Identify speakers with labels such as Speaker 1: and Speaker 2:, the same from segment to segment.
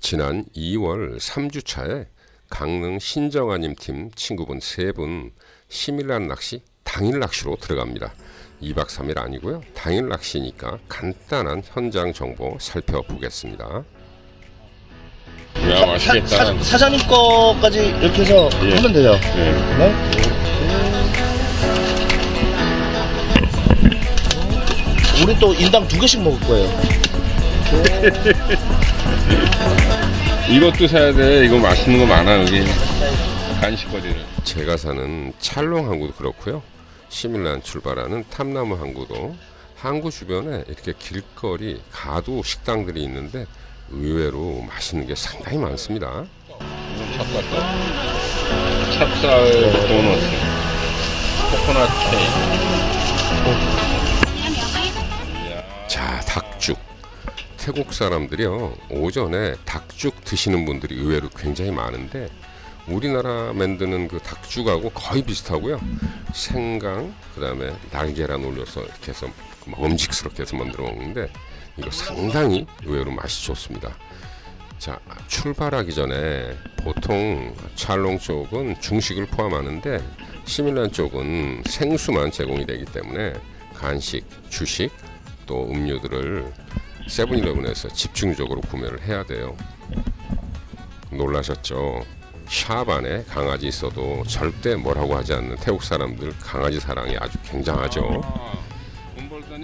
Speaker 1: 지난 2월 3주차에 강릉 신정아님 팀 친구분 3분 시밀란 낚시 당일 낚시로 들어갑니다. 2박 3일 아니고요. 당일 낚시니까 간단한 현장 정보 살펴보겠습니다.
Speaker 2: 야, 맛있겠다.
Speaker 3: 사장님 거까지 이렇게 해서
Speaker 2: 예.
Speaker 3: 하면 돼요.
Speaker 2: 예.
Speaker 3: 네? 우리 또 인당 2개씩 먹을 거예요.
Speaker 2: 이것도 사야 돼. 이거 맛있는 거 많아 여기. 간식거리를.
Speaker 1: 제가 사는 찰롱 항구도 그렇고요. 시밀란 출발하는 탐나무 항구도 항구 주변에 이렇게 길거리 가두 식당들이 있는데 의외로 맛있는 게 상당히 많습니다.
Speaker 2: 이건 찹쌀. 찹쌀 도넛. 코코넛 케이크.
Speaker 1: 자, 닭죽. 태국 사람들이요, 오전에 닭죽 드시는 분들이 의외로 굉장히 많은데 우리나라 만드는 그 닭죽하고 거의 비슷하고요. 생강, 그 다음에 날계란 올려서 이렇게 해서 먹음직스럽게 해서 만들어 먹는데 이거 상당히 의외로 맛이 좋습니다. 자, 출발하기 전에 보통 찰롱 쪽은 중식을 포함하는데 시밀란 쪽은 생수만 제공이 되기 때문에 간식, 주식, 또 음료들을 세븐일레븐에서 집중적으로 구매를 해야 돼요. 놀라셨죠? 샵 안에 강아지 있어도 절대 뭐라고 하지 않는 태국 사람들 강아지 사랑이 아주 굉장하죠.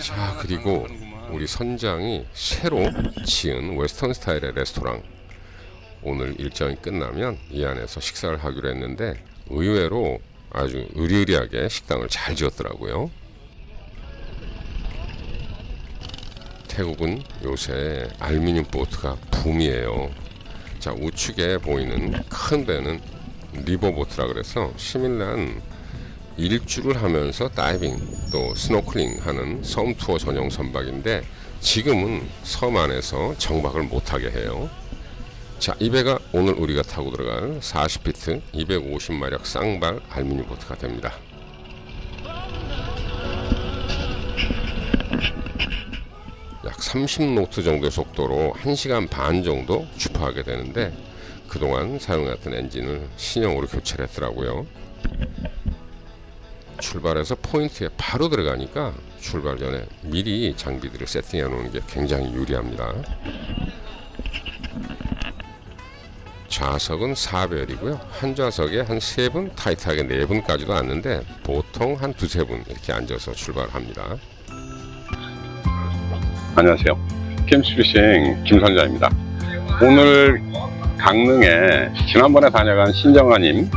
Speaker 1: 자, 그리고 우리 선장이 새로 지은 웨스턴 스타일의 레스토랑, 오늘 일정이 끝나면 이 안에서 식사를 하기로 했는데 의외로 아주 으리으리하게 식당을 잘 지었더라고요. 태국은 요새 알루미늄 보트가 붐이에요. 자, 우측에 보이는 큰 배는 리버보트라 그래서 시밀란 일주를 하면서 다이빙 또 스노클링 하는 섬 투어 전용 선박인데 지금은 섬 안에서 정박을 못하게 해요. 자, 이 배가 오늘 우리가 타고 들어갈 40피트 250마력 쌍발 알루미늄 보트가 됩니다. 약 30노트 정도의 속도로 1시간 반 정도 주파하게 되는데 그동안 사용했던 엔진을 신형으로 교체를 했더라고요. 출발해서 포인트에 바로 들어가니까 출발 전에 미리 장비들을 세팅해 놓는 게 굉장히 유리합니다. 좌석은 4배열이고요. 한 좌석에 한 3분, 타이트하게 4분까지도 앉는데 보통 한 2-3분 이렇게 앉아서 출발합니다.
Speaker 2: 안녕하세요. 캠프피싱 김선자입니다. 오늘 강릉에 지난번에 다녀간 신정아님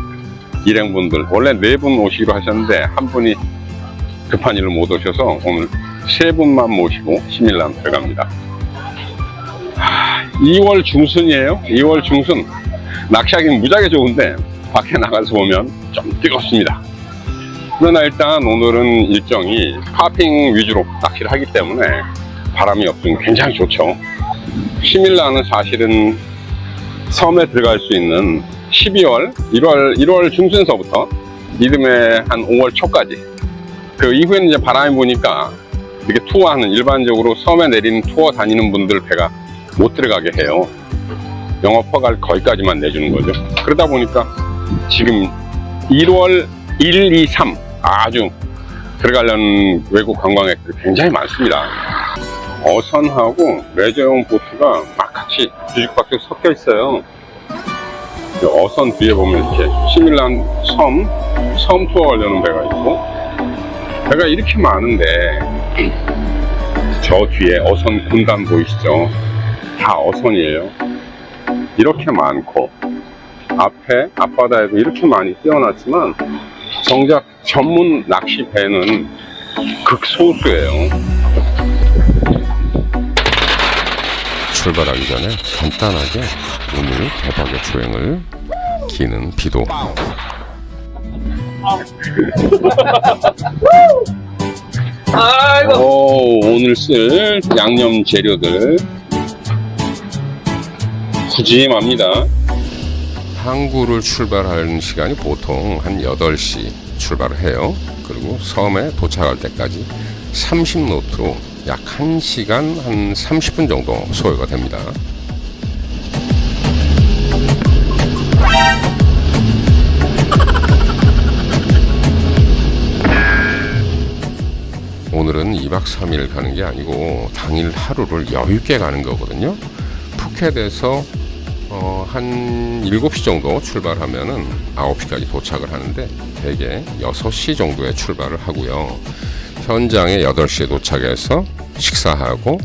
Speaker 2: 일행분들 원래 4분 오시기로 하셨는데 한 분이 급한 일을 못 오셔서 오늘 3분만 모시고 시밀란 들어갑니다. 2월 중순이에요. 2월 중순. 낚시하기는 무지하게 좋은데 밖에 나가서 보면 좀 뜨겁습니다. 그러나 일단 오늘은 일정이 파핑 위주로 낚시를 하기 때문에 바람이 없으면 굉장히 좋죠. 시밀란은 사실은 섬에 들어갈 수 있는 12월, 1월 중순서부터 이듬해 한 5월 초까지, 그 이후에는 이제 바람이 부니까 이렇게 투어하는, 일반적으로 섬에 내리는 투어 다니는 분들 배가 못 들어가게 해요. 영업 허가를 거기까지만 내주는 거죠. 그러다 보니까 지금 1월 1, 2, 3 아주 들어가려는 외국 관광객들이 굉장히 많습니다. 어선하고 레저용 보트가 막 같이 뒤죽박죽 섞여 있어요. 어선 뒤에 보면 이렇게 시밀란 섬 투어 하려는 배가 있고, 배가 이렇게 많은데 저 뒤에 어선 군단 보이시죠? 다 어선이에요. 이렇게 많고 앞에 앞바다에도 이렇게 많이 띄워놨지만 정작 전문 낚시 배는 극소수예요.
Speaker 1: 출발하기 전에 간단하게 오늘 대박의 주행을 기는 비도.
Speaker 2: 오늘 쓸 양념 재료들 푸짐합니다.
Speaker 1: 항구를 출발하는 시간이 보통 한 8시 출발을 해요. 그리고 섬에 도착할 때까지 30노트로 약 1시간 한 30분 정도 소요가 됩니다. 3일 가는 게 아니고 당일 하루를 여유 있게 가는 거거든요. 푸켓에서 한 7시 정도 출발하면은 9시까지 도착을 하는데 대개 6시 정도에 출발을 하고요. 현장에 8시에 도착해서 식사하고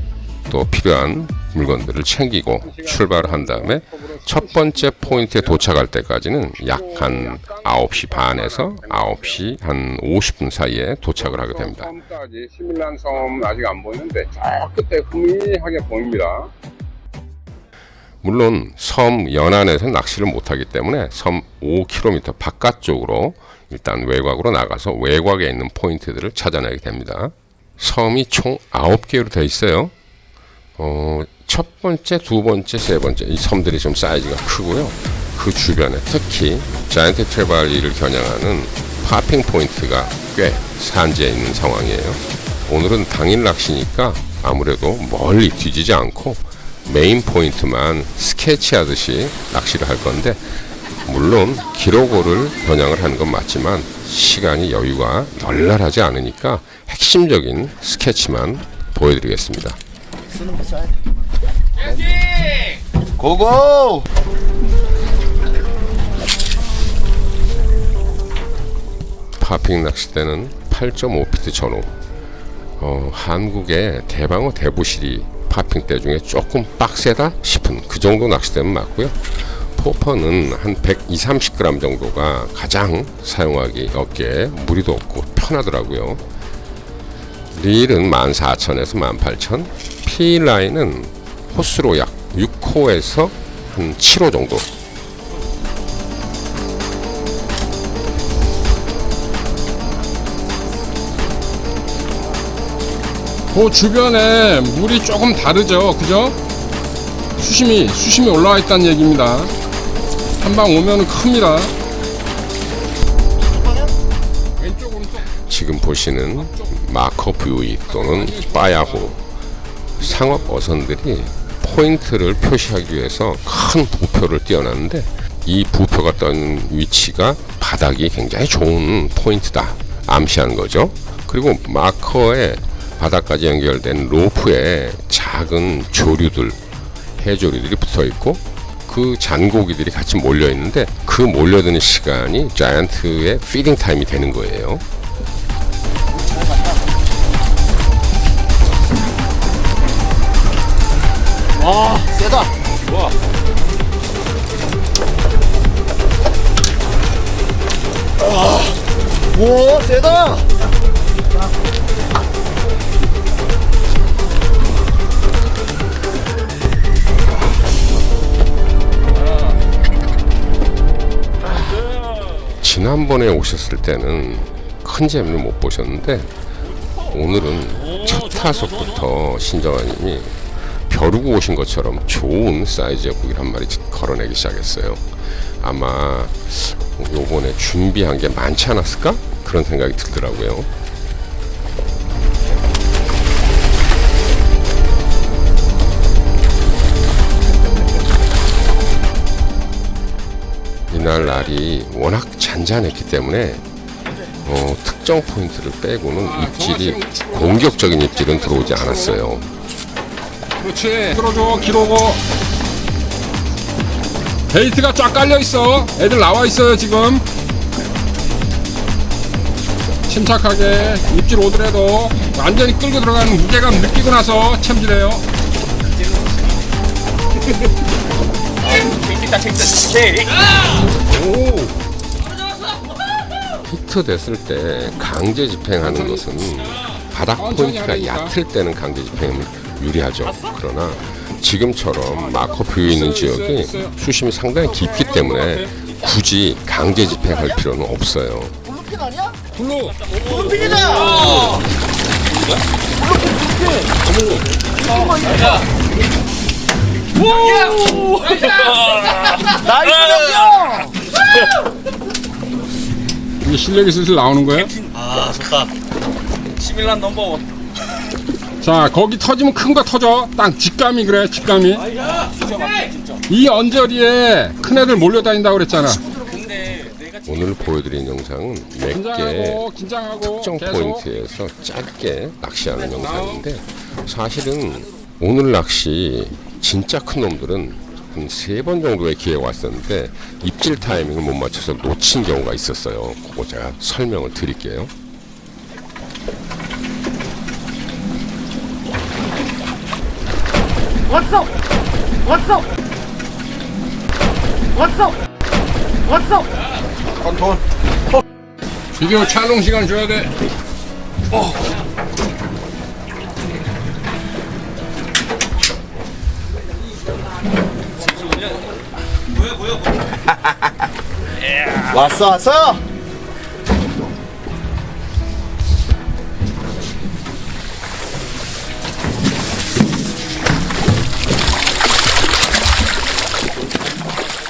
Speaker 1: 또 필요한 물건들을 챙기고 출발을 한 다음에 첫 번째 포인트에 도착할 때까지는 약 한 9시 반에서 9시 한 50분 사이에 도착을 하게 됩니다.
Speaker 2: 섬까지 시밀란 섬 아직 안 보이는데 저 끝에 흐미하게 보입니다.
Speaker 1: 물론 섬 연안에서 낚시를 못하기 때문에 섬 5km 바깥쪽으로 일단 외곽으로 나가서 외곽에 있는 포인트들을 찾아내게 됩니다. 섬이 총 9개로 되어 있어요. 첫 번째, 두 번째, 세 번째 이 섬들이 좀 사이즈가 크고요. 그 주변에 특히 자이언트 트레발리를 겨냥하는 파핑 포인트가 꽤 산지에 있는 상황이에요. 오늘은 당일 낚시니까 아무래도 멀리 뒤지지 않고 메인 포인트만 스케치하듯이 낚시를 할 건데, 물론 기록어를 겨냥을 하는 건 맞지만 시간이 여유가 널널하지 않으니까 핵심적인 스케치만 보여드리겠습니다.
Speaker 3: 고고!
Speaker 1: 파핑 낚싯대는 8.5피트 전후. 한국의 대방어 대부실이 파핑대 중에 조금 빡세다 싶은 그 정도 낚싯대는 맞고요. 포퍼는 한 120, 30g 정도가 가장 사용하기 어깨에 무리도 없고 편하더라고요. 릴은 14,000에서 18,000, P라인은 호스로 약 6호에서 한 7호 정도.
Speaker 4: 그 주변에 물이 조금 다르죠, 그죠? 수심이 올라와 있다는 얘기입니다. 한 방 오면은 큽니다. 왼쪽 오른쪽.
Speaker 1: 지금 보시는 마커 뷰이 또는 빠야호 상업 어선들이 포인트를 표시하기 위해서 큰 부표를 띄워놨는데, 이 부표가 뜬 위치가 바닥이 굉장히 좋은 포인트다 암시하는 거죠. 그리고 마커에 바닥까지 연결된 로프에 작은 조류들, 해조류들이 붙어 있고 그 잔고기들이 같이 몰려 있는데, 그 몰려드는 시간이 자이언트의 피딩 타임이 되는 거예요.
Speaker 3: 와, 세다.
Speaker 2: 와.
Speaker 3: 오, 세다.
Speaker 1: 지난번에 오셨을 때는 큰 재미를 못 보셨는데, 오늘은 첫 타석부터 신정아님이 벼르고 오신 것처럼 좋은 사이즈의 고기를 한 마리 걸어내기 시작했어요. 아마 요번에 준비한 게 많지 않았을까? 그런 생각이 들더라고요. 이날 날이 워낙 잔잔했기 때문에 특정 포인트를 빼고는 입질이, 공격적인 입질은 들어오지 않았어요.
Speaker 4: 그렇지. 들어줘, 기록어. 베이트가 쫙 깔려 있어. 애들 나와 있어요 지금. 침착하게 입질 오더라도 완전히 끌고 들어가는 무게감 느끼고 나서 챔질해요.
Speaker 1: 히트 됐을 때 강제 집행하는 것은 바닥 포인트가 얕을 때는 강제 집행은 유리하죠. 그러나 지금처럼 마커 뷰에 있는 지역이 수심이 상당히 깊기 때문에 굳이 강제 집행할 필요는 없어요.
Speaker 3: 블루핀 아니야?
Speaker 4: 블루.
Speaker 3: 블루핀이다. 나이스.
Speaker 4: 이제 실력이 슬슬 나오는 거예요?
Speaker 3: 아, 좋다.
Speaker 5: 시밀란 넘버원.
Speaker 4: 자, 거기 터지면 큰 거 터져. 딱 직감이 그래, 직감이. 이 언저리에 큰 애들 몰려다닌다고 그랬잖아.
Speaker 5: 근데 내가
Speaker 1: 오늘 보여드린 영상은 몇 개
Speaker 4: 긴장하고 긴장하고
Speaker 1: 특정
Speaker 4: 계속
Speaker 1: 포인트에서 짧게 낚시하는 영상인데 사실은 오늘 낚시 진짜 큰 놈들은 한 3번 정도의 기회가 왔었는데 입질 타이밍을 못 맞춰서 놓친 경우가 있었어요. 그거 제가 설명을 드릴게요.
Speaker 3: 왔어! 왔어! 왔어! 왔어!
Speaker 5: 컨트롤.
Speaker 4: 비디오 촬영 시간 줘야 돼.
Speaker 3: 왔어 왔어!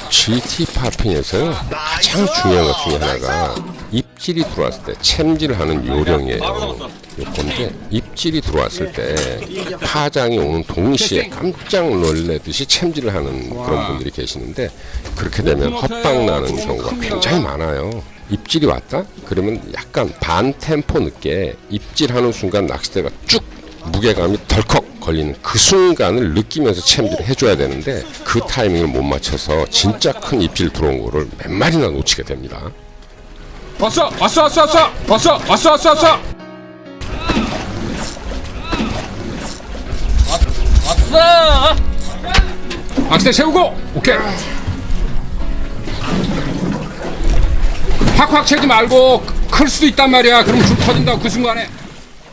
Speaker 1: GT 파핑에서요 가장 중요한 것 중에 하나가 입질이 들어왔을 때 챔질하는 요령이에요. 요건데 입질이 들어왔을 때 파장이 오는 동시에 깜짝 놀래듯이 챔질을 하는 그런 분들이 계시는데 그렇게 되면 헛방 나는 경우가 굉장히 많아요. 입질이 왔다? 그러면 약간 반 템포 늦게 입질하는 순간 낚싯대가 쭉 무게감이 덜컥 걸리는 그 순간을 느끼면서 챔질을 해줘야 되는데 그 타이밍을 못 맞춰서 진짜 큰 입질 들어온 거를 몇 마리나 놓치게 됩니다.
Speaker 4: 왔어 왔어 왔어 왔어 왔어 왔어 왔어 왔어.
Speaker 5: 왔어!
Speaker 4: 낚싯대 세우고 오케이. 확확 채지 말고 클 수도 있단 말이야. 그럼 줄 터진다고 그 순간에.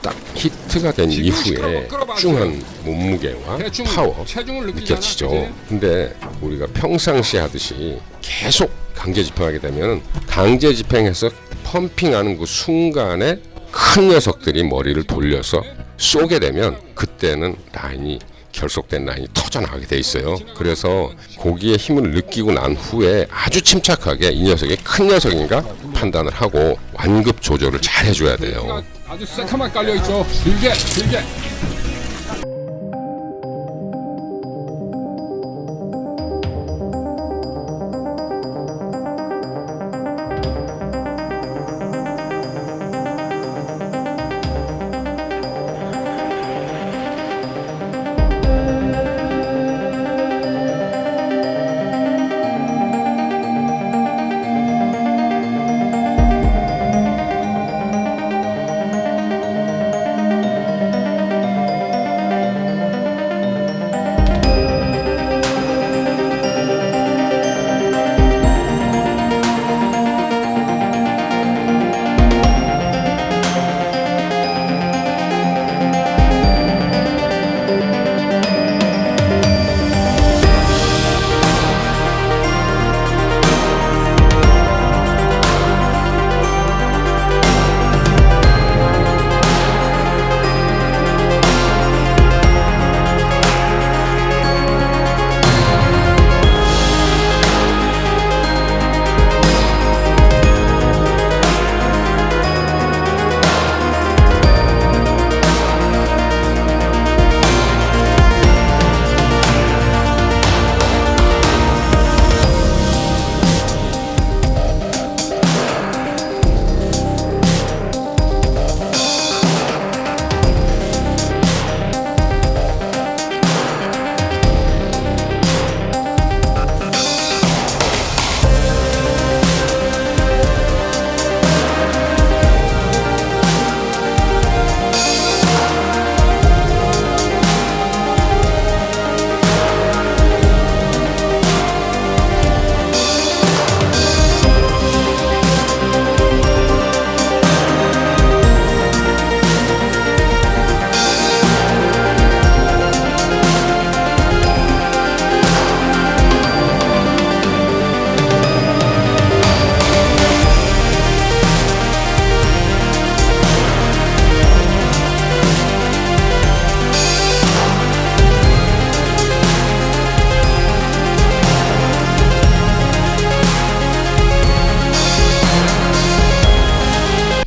Speaker 1: 딱 히트가 된 이후에 특중한 몸무게와
Speaker 4: 대충
Speaker 1: 파워
Speaker 4: 체중을 느끼잖아,
Speaker 1: 느껴지죠.
Speaker 4: 그치?
Speaker 1: 근데 우리가 평상시 하듯이 계속 강제 집행하게 되면 강제 집행해서 펌핑하는 그 순간에 큰 녀석들이 머리를 돌려서 쏘게 되면 그때는 라인이 결속된 라인이 터져나가게 돼 있어요. 그래서 고기의 힘을 느끼고 난 후에 아주 침착하게 이 녀석이 큰 녀석인가 판단을 하고 완급 조절을 잘 해줘야 돼요.
Speaker 4: 아주 새카맣게 깔려 있죠. 길게 길게.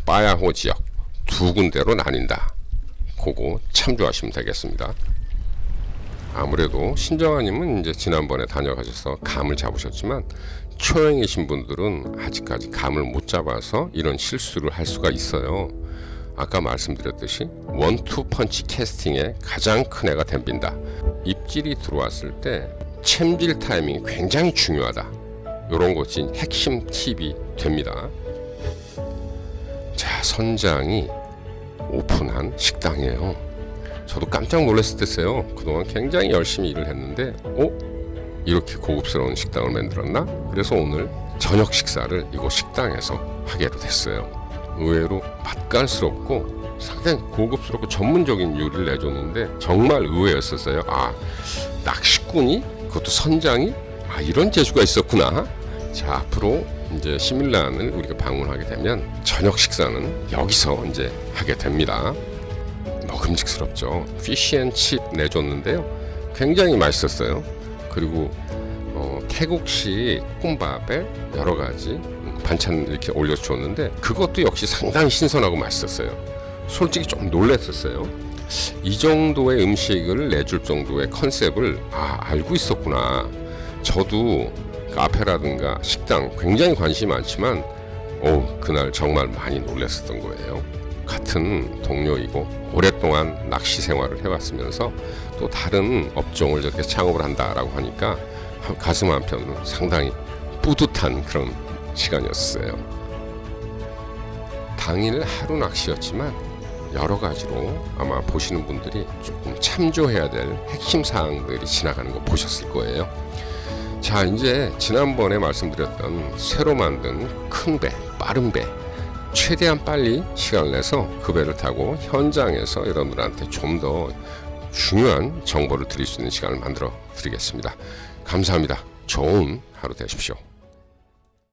Speaker 1: 빠야호 지역 두 군데로 나뉜다. 그거 참조하시면 되겠습니다. 아무래도 신정아님은 이제 지난번에 다녀가셔서 감을 잡으셨지만 초행이신 분들은 아직까지 감을 못 잡아서 이런 실수를 할 수가 있어요. 아까 말씀드렸듯이 원투 펀치 캐스팅에 가장 큰 애가 덤빈다. 입질이 들어왔을 때 챔질 타이밍이 굉장히 중요하다. 이런 것이 핵심 팁이 됩니다. 자, 선장이 오픈한 식당이에요. 저도 깜짝 놀랐을 때였어요. 그동안 굉장히 열심히 일을 했는데 이렇게 고급스러운 식당을 만들었나? 그래서 오늘 저녁 식사를 이곳 식당에서 하게도 됐어요. 의외로 맛깔스럽고 상당히 고급스럽고 전문적인 요리를 내줬는데 정말 의외였었어요. 아, 낚시꾼이? 그것도 선장이? 아, 이런 재주가 있었구나. 자, 앞으로 이제 시밀란을 우리가 방문하게 되면 저녁 식사는 여기서 이제 하게 됩니다. 먹음직스럽죠. 피쉬앤칩 내줬는데요. 굉장히 맛있었어요. 그리고 태국식 볶음밥에 여러 가지 반찬 이렇게 올려줬는데 그것도 역시 상당히 신선하고 맛있었어요. 솔직히 좀 놀랐었어요. 이 정도의 음식을 내줄 정도의 컨셉을 알고 있었구나. 저도 카페라든가 식당 굉장히 관심이 많지만 그날 정말 많이 놀랐었던 거예요. 같은 동료이고 오랫동안 낚시 생활을 해왔으면서 또 다른 업종을 저렇게 창업을 한다라고 하니까 가슴 한편으로 상당히 뿌듯한 그런 시간이었어요. 당일 하루 낚시였지만 여러 가지로 아마 보시는 분들이 조금 참조해야 될 핵심 사항들이 지나가는 거 보셨을 거예요. 자, 이제 지난번에 말씀드렸던 새로 만든 큰 배, 빠른 배, 최대한 빨리 시간을 내서 그 배를 타고 현장에서 여러분들한테 좀 더 중요한 정보를 드릴 수 있는 시간을 만들어 드리겠습니다. 감사합니다. 좋은 하루 되십시오.